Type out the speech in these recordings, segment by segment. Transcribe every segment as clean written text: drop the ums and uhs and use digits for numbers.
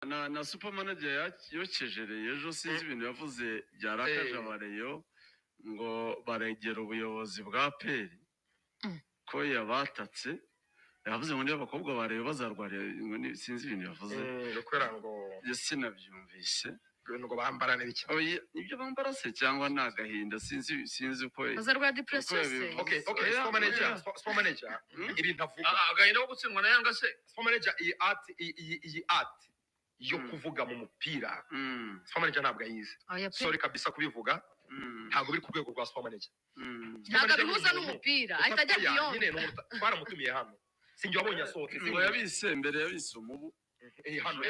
na supermanager yokejereye ejo sinzi ibintu yavuze byarakaje abareyo ngo baregera ubuyobozi bwa peri ko yabatatse yavuze ngo niba abakobwa bareyo bazarwara ngo sinzi ibintu yavuze gukora ngo sinabyumvise ngo bambara n'ibiki ibyo bambara se cyangwa nagahinda sinzi uko bazarwara depression se okay supermanager ibintu avuga agahinda ko gutsindwa na Yanga se supermanager iyi art yo kuvuga mu mupira supermanager ntabwo ayizi sorry kabisa kubivuga ntabwo biri ku rwego rwa supermanager ntabwo bihuza n'umupira ahita ajya beyond nyine twaramutumiye hano sinjye wabonye asohotse ngo yabise mbere yabise umubu hano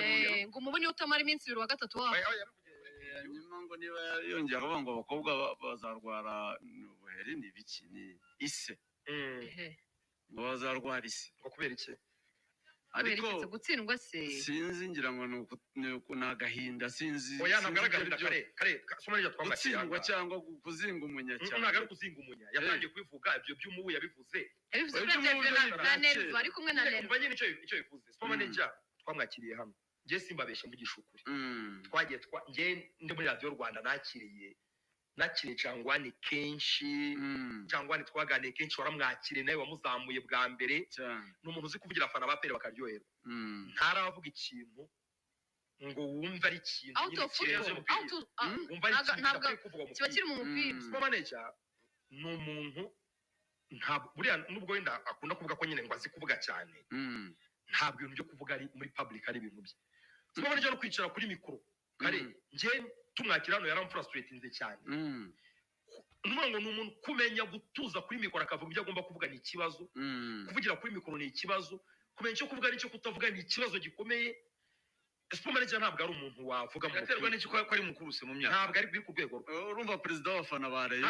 ngo umubu niwe utamara iminsi 2 wa gatatu wabo nyuma ngo niba yongera kuvuga ngo abakobwa bazarwara ubuheri ni biki ni ise ngo bazarwara ise ngo kubera iki ariko gutsindwa se sinzi ngira ngo ni agahinda sinzi oya nagaragaza kare somalia twambaye gutsindwa cyangwa kuzinga umunya cyane ntabwo ari kuzinga umunya yatangiye kwivuga ibyo by'umubu yabivuze na nerve ari kumwe na nerve nyine icyo bivuze somalia twamwakiriye hano ngiye simbabeshe mvugisha ukuri twagiye ngiye ndi muri radio Rwanda nakiriye Cangwani kenshi Cangwani twaganiye kenshi waramwakiriye nawe wamuzamuye bwa mbere n'umuntu uzi kuvugira afana bapere bakaryohera ntaravuga ikintu ngo wumva ari ikintu nyine kirenze wumva ari ikintu kiba kiri mu mupira supermanager ni umuntu ntabwo buriya nubwo wenda akunda kuvuga ko nyine ngo azi kuvuga cyane ntabwo ibintu byo kuvuga ari muri public ari ibintu bye supermanager no kwicara kuri mikoro kare ngiye tumwakira hano yaramfrustratinze cyane numango n'umuntu kumenya gutuza kuri mikoro akavuga ibyo agomba kuvuga ni ikibazo kuvugira kuri mikoro ni ikibazo kumenya icyo kuvuga n'icyo kutavuga ni ikibazo gikomeye supermanager ntabwo ari umuntu wavuga mu yaterwa n'iki ko ari mukuru se mu myaka ntabwo ari biri ku rwego urumva perezida w'abafana bareyo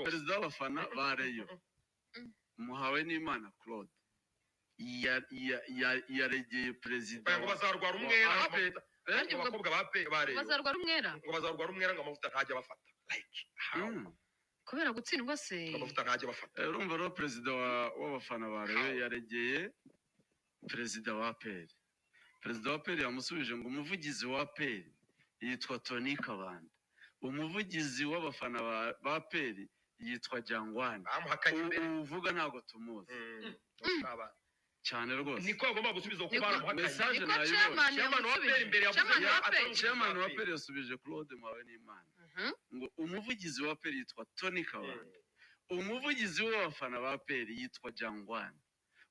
perezida w'abafana bareyo muhawe n'Imana Claude yaregeye perezida ngo bazarwara umwera abakobwa bareyo bazarwara umwera ngo bazarwara umwera ngo amavuta ntajya bafata like kubera gutsindwa se amavuta ntajya bafata urumva rero perezida w'abafana bareyo yaregeye perezida wa peri perezida wa peri yamusubije ngo umuvugizi wa peri yitwa Tony Kabanda umuvugizi w'abafana ba peri yitwa Jangwani uvuga ntago tumuzi cyane rwose niko agomba gusubiza ko baramuhakanye message chairman wa peri imbere yavuze chairman wa peri yasubije Claude Muhawe n'Imana ngo umuvugizi wa peri yitwa Tony Kabanda umuvugizi w'abafana ba peri yitwa Jangwani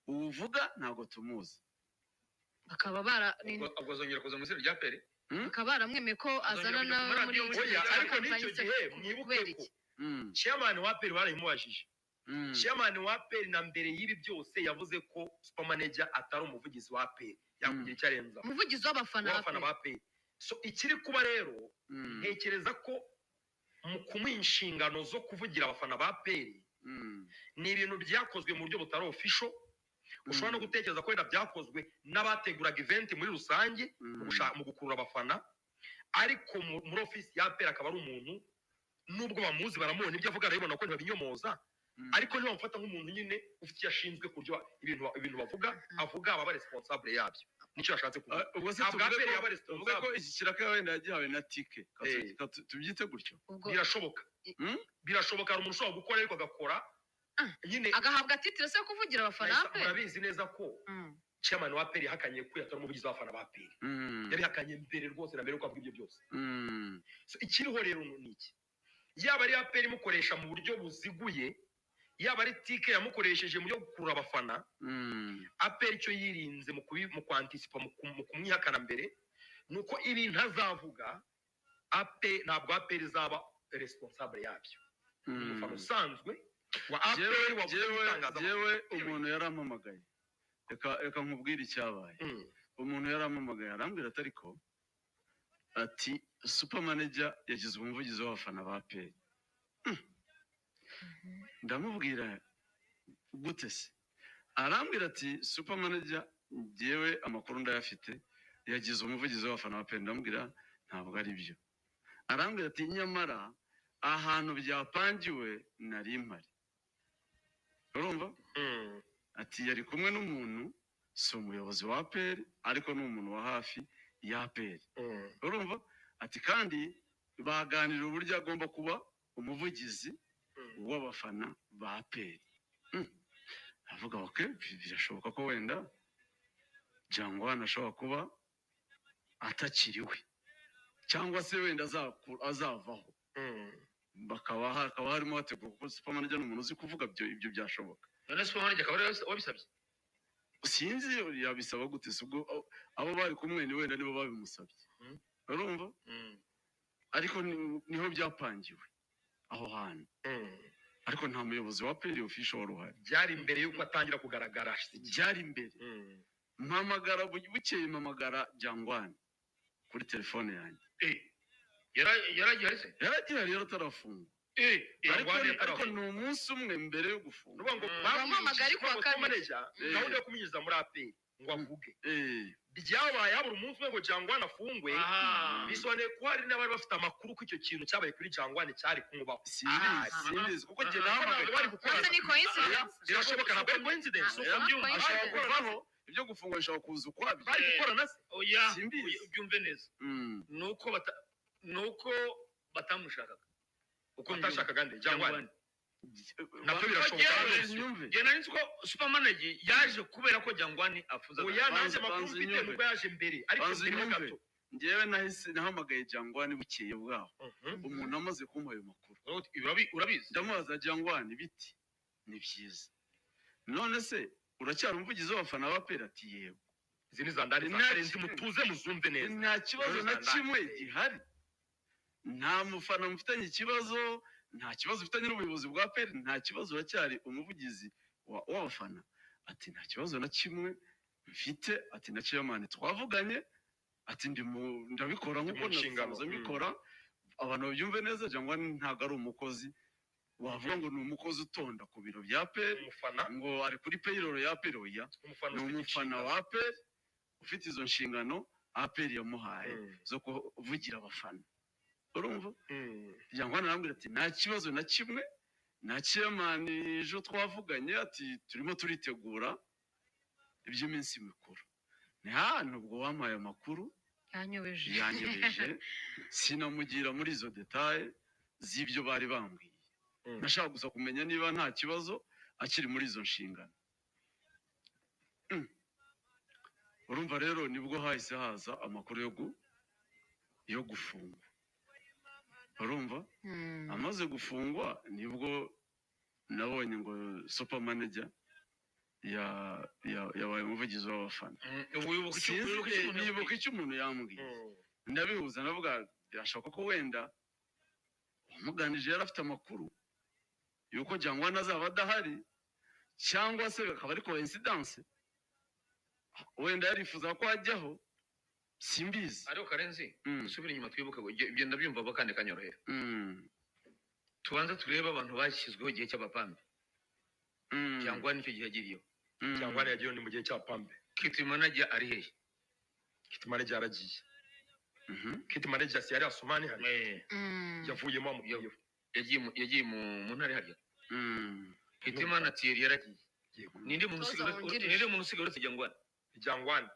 uvuga ntago tumuzi akaba bara agozongera kuza mu isiro rya peri akaba baramwemeye ko azana na muri ariko n'icyo gihe mwibuke ko chairman wa peri barayimubajije chairman wa peri na mbere y'ibi byose yavuze ko supermanager atari umuvugizi wa peri yakugira icyo arenza umuvugizi w'abafana ba peri so ikiri kuba rero ntekereza ko mu kumuha inshingano zo kuvugira abafana ba peri ni ibintu byakozwe mu buryo butari official ushobora no gutekereza ko wenda byakozwe n'abateguraga event muri rusange mu gukurura abafana ariko muri office ya peri akaba ari umuntu nubwo bamuzi baramubona ibyo avuga arabibona ko ntibabinyomoza ariko niba bamufata nk'umuntu nyine ufite icyo ashinzwe kuryo ibintu avuga aba responsable yabyo nicyo yashatse kuvuga uvuga ko iki kiraka wenda yagihawe na tike tubyite gutyo birashoboka hari umuntu ushobora gukora ariko agakora nyine agahabwa titire se kuvugira abafana ba peri murabizi neza ko chairman wa peri hakanye ko yatari umuvugizi w'abafana ba peri yabihakanye mbere rwose na mbere uko avuga ibyo byose so ikiriho rero ni iki yaba ari ya peri mukoresha mu buryo buziguye yaba ari tike yamukoresheje mu byo gukurura abafana aperi icyo yirinze mu kwantisipa mu kumwihakana mbere nuko ibintu azavuga ntabwo aperi zaba responsable yabyo umufana usanzwe wa aperi jewe umuntu yarampamagaye reka nkubwire icyabaye umuntu yarampamagaye arambwira ati supermanager yagize umuvugizi w'abafana ba aperi ndamubwira gute se arambwira ati supermanager jewe amakuru ndayafite yagize umuvugizi w'abafana ba peri ndamubwira ntabwo ari byo arambwira ati nyamara ahantu byapangiwe nari mpari urumva ati yari kumwe n'umuntu si umuyobozi wa peri ariko ni umuntu wa hafi ya APR urumva ati kandi baganira uburyo agomba kuba umuvugizi w'abafana ba APR avuga okay birashoboka ko wenda Jangwana ashobora kuba atakiriwe cyangwa se wenda azavaho hakaba harimo hategurwa kuko supermanager n'umuntu uzi kuvuga ibyo byashoboka none supermanager akaba ari wabisabye sinzi yabisaba gute ubwo abo bari kumwe ni wenda nibo babimusabye urumva ariko niho byapangiwe aho hantu ariko nta muyobozi wa PL official wari uhari byari imbere yuko atangira kugaragara byari imbere mpamagara bukeye mpamagara Jangwana kuri telefone yanjye yaragiye rero atarafunga ariko ni umunsi umwe mbere yo gufunga ngo bamuhamagara ariko manager gahunda yo kumwinjiza muri APR ngo avuge byabaye habura umunsi umwe ngo Jangwana afungwe bisobanuye ko hari n'abari bafite amakuru ko icyo kintu cyabaye kuri Jangwana cyari kumubaho sinzi kuko njye nahamagaye bari gukora ni coincidence birashoboka ntabwo ari coincidence ashobora kuvaho ibyo gufungwa bishobora kuza ukwabyo bari gukorana se oya simbizi byumve neza nuko batamushakaga uko batashakaga nde Jangwana nabyo birashoboka njye nari nzi ko supermanager yaje kubera ko Jangwana afuza oya nanjye makuru mfite nuko yaje mbere ariko mbere gato njyewe nahise nahamagaye Jangwana bukeye bwaho umuntu amaze kumpa ayo makuru urabizi ndamubaza Jangwana ibiti ni byiza none se uracyari umuvugizi w'abafana ba APR ati yego izi ni zandari zarenze mutuze muzumve neza nta kibazo na kimwe gihari nta mufana mufitanye ikibazo nta kibazo ufitanye n'ubuyobozi bwa APR nta kibazo uracyari umuvugizi w'abafana ati nta kibazo na kimwe mfite ati na chairman twavuganye ati ndabikora nkuko nasanze mbikora abantu babyumve neza Jangwana ntago ari umukozi wavuga ngo ni umukozi utonda ku biro bya APR ngo ari kuri payroll ya APR oya ni umufana wa APR ufite izo nshingano APR yamuhaye zo kuvugira abafana urumva Jangwana arambwira ati nta kibazo na kimwe na chairman ejo twavuganye ati turimo turitegura iby'iminsi mikuru ni hano ubwo wampaye amakuru yanyobeje sinamugira muri izo detail z'ibyo bari bambwiye nashaka gusa kumenya niba nta kibazo akiri muri izo nshingano urumva rero nibwo hahise haza amakuru yo gufungwa urumva amaze gufungwa nibwo nabonye ngo supermanager yabaye umuvugizi w'abafana nibuka icyo umuntu yambwiye ndabihuza navuga birashoboka ko wenda umuganije yari afite amakuru yuko Jangwana azaba adahari cyangwa se akaba ari coincidence wenda yarifuza ko ajyaho simbizi ariko Karenzi usubira inyuma twibuke ibyo ndabyumva bakandi kanyorohera tubanze turebe abantu bashyizweho igihe cy'abapambe Jangwana nicyo gihe agiriyeho Jangwana yagiye ni mu gihe cya pambe kiti manager ari hehe kiti manager aragiye kiti manager si yari Asumani hari yavuyemo amugiyeho yagiye mu ntare hariya kiti manager yaragiye ninde muntu usigaye uretse Jangwana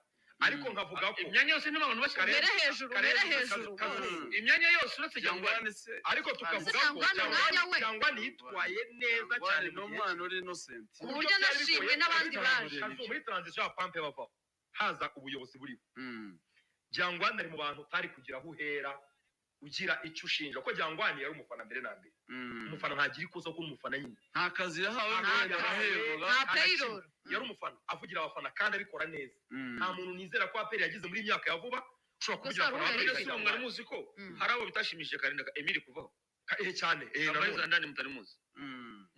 ariko nkavuga ko imyanya yose n'abantu bashaka mbere hejuru imyanya yose uretse Jangwana ariko tukavuga ko Jangwana yitwaye neza cyane n'umwana uri innocent ku buryo nashimwe n'abandi baje muri transition ya pampe bava haza ubuyobozi buriho Jangwana ari mu bantu utari kugira aho uhera ugira icyo ushinja ko Jangwana yari umufana mbere na mbere umufana ntagira ikosa ko umufana nyine nta kazi yahawe nta payroll yari umufana avugira abafana kandi abikora neza nta muntu nizera ko APR yagize muri imyaka ya vuba ushobora kuvugira abafana mwari muzi ko hari abo bitashimishije Karinda Emile kuvaho cyane nabariza ndani mutari muzi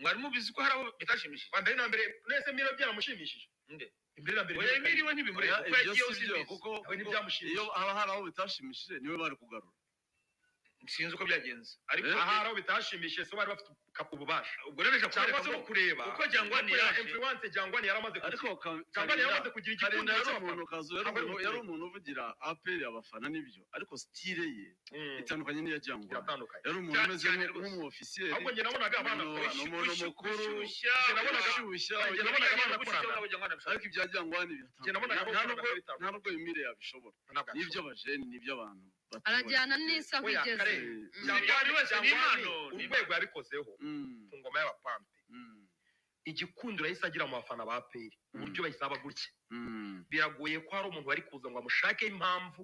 mwari mubizi ko hari abo bitashimishije mbere na mbere nese Emile byaramushimishije imbere na mbere Emile we ntibimureba kuko yagiye kuko iyo haba hari aho bitashimishije niwe bari kugarura sinzi uko byagenze ariko aha aho bitashimishije so bari bafite ububasha ubwo rero cyangwa se kureba uko Jangwani yaje influence Jangwani yaramaze ariko Jangwani yaramaze kugira Karinda igikundo yari umuntu kazu yari umuntu uvugira APR abafana nibyo ariko style ye itandukanye n'iya Jangwani iratandukanye yari umuntu umeze nk'umu officier ahubwo njye nabonaga abana umuntu mukuru nabonaga ariko ibya Jangwani biratandukanye nta nubwo Emile yabishobora nibyo abajeni nibyo abantu arajyana n'isaha igeze Jangwani wese n'impano urwego yabikozeho ku ngoma y'abapampe igikundiro yahise agira mu bafana ba APR uburyo bayisaba gutya biragoye ko hari umuntu wari kuza ngo amushake impamvu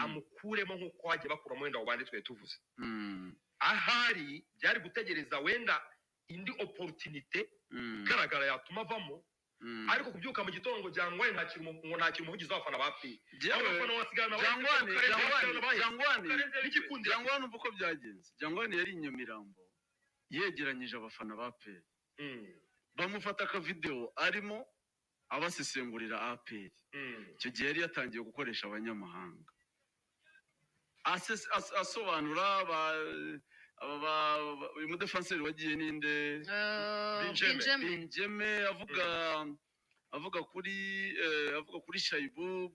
amukuremo nk'uko wagiye bakuramo wenda ubandi twe tuvuze ahari byari gutegereza wenda indi opportunité igaragara yatuma avamo ariko kubyuka mu gitondo ngo Jangwani ntakiri umuvugizi w'abafana ba APR Jangwani uva uko byagenze Jangwani yari Inyamirambo yegeranyije abafana ba APR bamufata akavideo arimo abasesengurira APR icyo gihe yari yatangiye gukoresha abanyamahanga asobanura uyu mudefanseri wagiye ninde Benjeme avuga kuri Shaibub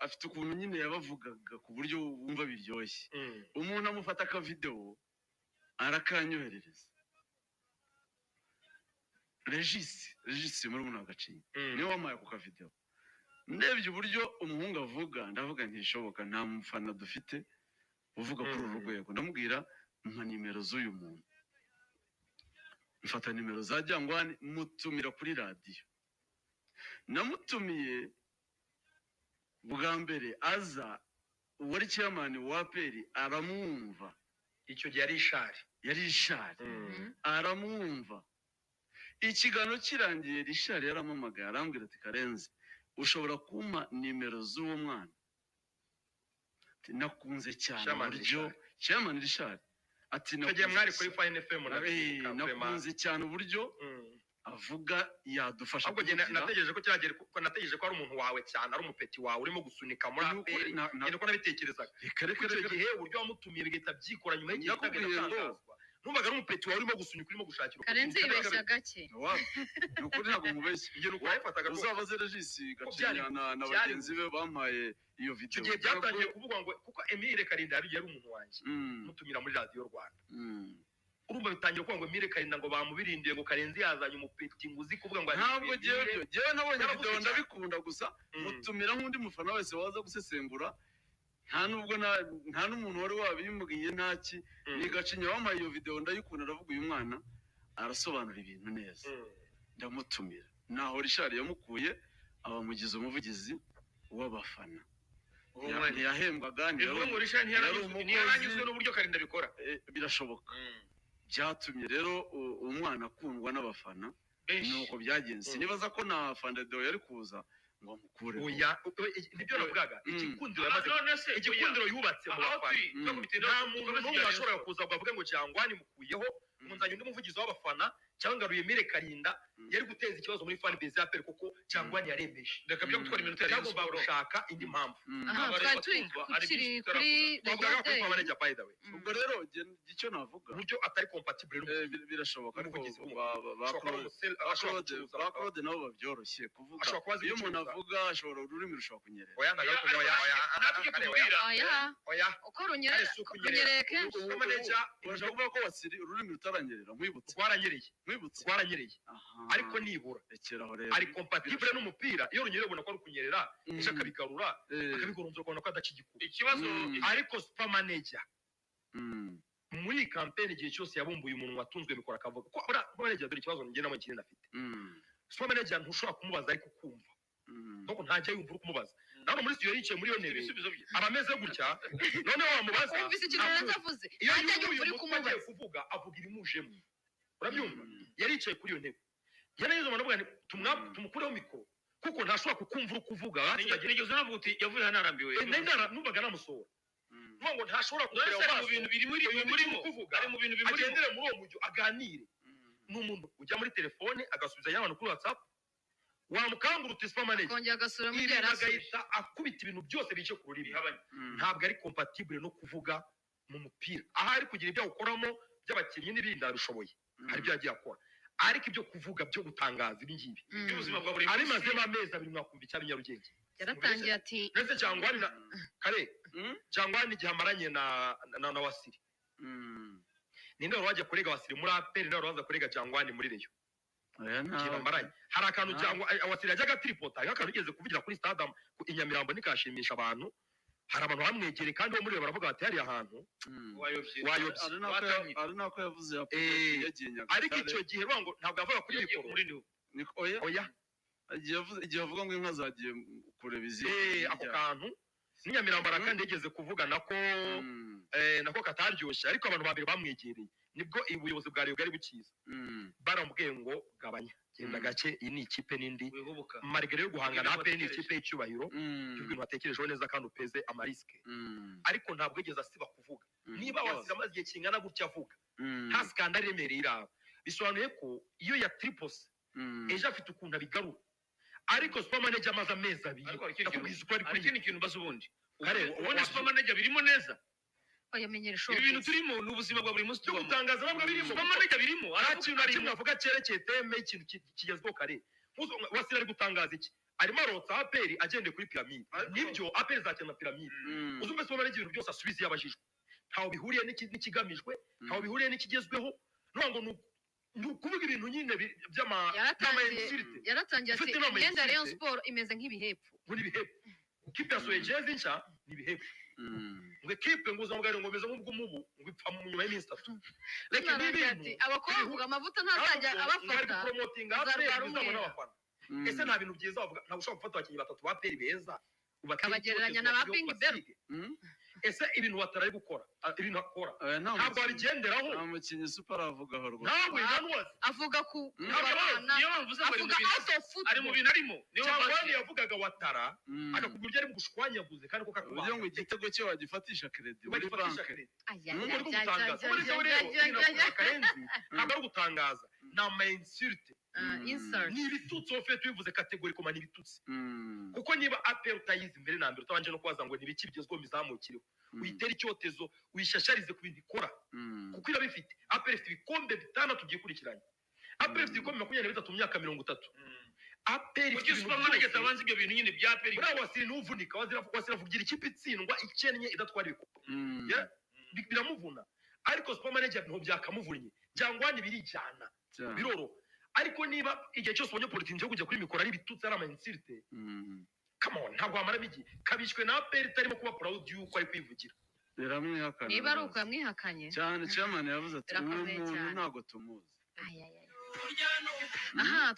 afite ukuntu nyine yabavugaga ku buryo wumva biryoshye umuntu amufata akavideo arakanyoherereza Regis muri muno gacinya niwe wamaye ku kavideo ndebye uburyo umuhungu avuga ndavuga ntishoboka nta mufana dufite uvuga kuri uru rwego ndamubwira mpa nimero z'uyu muntu mfata nimero za Jangwani mutumira kuri radio namutumiye bwa mbere aza uwari chairman wa APR aramwumva icyo gihe yari ishari aramwumva ikiganiro kirangiye Richard yaramamagaye arambwira ati Karenzi ushobora kumpa nimero z'uwo mwana nakunze cyane uburyo chairman Richard ati mwari kuri Fine FM nakunze cyane uburyo avuga yadufasha ahubwo nategereje ko cyagera kuko nategereje ko ari umuntu wawe cyane ari umupeti wawe urimo gusunika muri APR nyine ko nabitekerezaga icyo gihe uburyo wamutumiye bigahita byikora nyuma y'igihe cyatangazwa numvaga ari umupeti wawe urimo gusunika urimo gushakira Karenzi ibeshya gake nukuri ntabwo mubeshya igihe nuko yafataga uzabaze Regis gacinya na bagenzi be bampaye iyo video icyo gihe byatangiye kuvuga ngo kuko Emile Karinda yari umuntu wanjye mutumira muri Radio Rwanda urumva bitangiye kuvuga ngo Emile Karinda ngo bamubirindiye ngo Karenzi yazanye umupeti nguzi kuvuga ngo ntabwo jewe nabonye video ndabikunda gusa mutumira nk'undi mufana wese waza gusesengura nta n'umuntu wari wabimbwiye ntaki ni gacinya wamaye iyo video ndayikunda ndavuga uyu mwana arasobanura ibintu neza ndamutumira naho Richard yamukuye abamugize umuvugizi w'abafana ntiyahembwaga ntiyaranyuzwe n'uburyo Karinda bikora birashoboka byatumye rero umwana akundwa n'abafana nuko byagenze nibaza ko na Fandedeo yari kuza ngo mukure oya nibyo navugaga igikundiro yubatse mu bafana nta muntu n'umwe ashobora kuza ngo avuge ngo Jangwani mukuyeho munzanye undi muvugizi w'abafana cyangwa ngaruye Emile Karinda yari guteza ikibazo muri fan base ya APR kuko Jangwani yaremeje ndeka byo gutwara iminota yari cyangwa gushaka indi mpamvu twari turi kuri manager by the way ubwo rero icyo navuga uburyo atari compatible birashoboka ariko bakode nabo babyoroshye kuvuga iyo umuntu avuga ashobora ururimi rushobora kunyerera uko runyereye kenshi urashobora kuvuga ko wasiri ururimi rutaranyerera nkwibutse rwaranyereye ariko nibura ari compatible n'umupira iyo runyereye ubona ko ari kunyerera ejo akabigarura akabigoronzora ukabona ko adakigikura ikibazo ariko super manager muri iyi campaign igihe cyose yabumbuye umuntu watunzwe mikoro akavuga ko manager dore ikibazo njye namwe kinini afite super manager ntushobora kumubaza ariko kumva kuko ntajya yumva uri kumubaza naho muri studio yicaye muri yo ntebe abameze gutya none wamubaza wumvise ikintu yavuze iyo yumva uri kumubaza kuvuga avuga ibimujemo urabyumva yari yicaye kuri iyo ntebe yarayizo manavuga tumukureho mikoro kuko ntashobora kukumva uri kuvuga nigeze navuga uti yavuye hanarambiwe numvaga namusohora nuvuga ngo ntashobora kureba mu bintu birimo kuvuga ari mu bintu bimurimo agendere muri uwo mujyo aganire n'umuntu ujya muri telefone agasubiza y'abantu kuri WhatsApp wamukangura uti super manager kongera agasura muri yaragahita akubita ibintu byose bice ku rurimi ntabwo ari compatible no kuvuga mu mupira aho ari kugira ibyo awukoramo by'abakinnyi n'ibindi abishoboye hari ibyo yagiye akora ariko ibyo kuvuga byo gutangaza ibi ngibi by'ubuzima bwa buri ari mazemo amezi abiri mwakumva icya Nyarugenge yaratangiye ati ndetse cyangwa ni kare cyangwa ni igihe amaranye na Wasiri ninde wari wajya kurega Wasiri muri APR ninde wari waza kurega cyangwa ni muri Reyo bamaranye hari akantu cyangwa Wasiri yajyaga tripota akantu ugeze kuvugira kuri stade i Nyamirambo nikashimisha abantu hari abantu bamwegereye kandi bo muri bo baravuga bati hari ahantu wayobye ari nako yavuze ariko icyo gihe ngo ntabwo yavuga kuri mikoro oya igihe avuga ngo inka zagiye kureba izi ako kantu n'Inyamirambo arakandi yigeze kuvugana ko nako kataryoshye ariko abantu babiri bamwegereye nibwo ubuyobozi bwa Reyo bwari bukiza baramubwiye ngo gabanya genda gake iyi ni ikipe n'indi marigere yo guhangana APR ni ikipe y'icyubahiro y'ibintu batekerejeho neza kandi upeze amariske ariko ntabwo yigeze asiba kuvuga niba Wasira amaze igihe kingana gutya avuga nta skandal iremereye iraba bisobanuye ko iyo ya tripos ejo afite ukuntu abigarura ariko super manager amaze amezi abiri akubwiza uko ari kuri ikindi kintu baza ubundi ubona super manager birimo neza oyamenyera show ibintu turimo n'ubuzima bwa buri munsi tugutangaza bamwe birimo super manager birimo arakintu ari avuga cyerekeye teme ikintu kigezweho kare Wasira ari gutangaza iki arimo arotsa APR agendeye kuri pyramide nibyo APR zakena pyramide uzumve super manager ibintu byose asubiza yabajijwe ntaho bihuriye n'ikigamijwe ntaho bihuriye n'ikigezweho ngo nukuvuga ibintu nyine yaratangiye ati imyenda ya Rayon Sport imeze nk'ibihepfu muri bihepfu kipe yasohoye jezi nshya ni ibihepfu ngo kipe ngo uzamugare ngo meze nk'ubw'umubu ngo ipfa mu nyuma y'iminsi 3 reka n'ibintu abakobwa amavuta ntazajya abafata promoting APR bizabona abafana ese nta bintu byiza bavuga ntabwo ushobora gufata abakinnyi batatu ba APR beza ubagereranya na ba Ping Bell ese ibintu wataraye gukora ibintu akora ntabwo abigenderaho nta mukinnyi super avugaho rwose ntabwo ntanuwaze avuga ku niyo mvuze ngo ari mu bintu arimo cyangwa yavugaga Watara akakubwira ari gushwanyaguze kandi ko kakubaye uburyo ngo igitego cye wagifatisha credit muri banki ntabwo ari gutangaza ni ama-insulte ni ibitutsi ofete bivuze kategori koma ni ibitutsi kuko niba APR utayizi imbere na mbere utabanje no kubaza ngo nibiki bigezweho bizamukireho uyitera icyotezo uyishasharize ku bintu ikora kuko irabifite APR ifite ibikombe 6 tugikurikiranye APR ifite ibikombe 23 mu myaka 30 APR ifite super manager tabanze ibyo bintu nyine bya APR bra Wasiri nuvunika Wasira vugira ikipe itsindwa ikennye idatwara ibikombe biramuvuna ariko super manager nto byakamuvunnye cyangwa ni birijyana biroro ariko niba igihe cyose ubonye politiki yo kujya kuri mikoro ari bitutse ari ama-insulte come on ntabwo wamara bigi kabishwe na APR itarimo kuba proud y'uko ari kwivugira biramwihakana niba ari uko yamwihakanye cyane chairman yavuze ati uwo muntu ntago tumuzi aha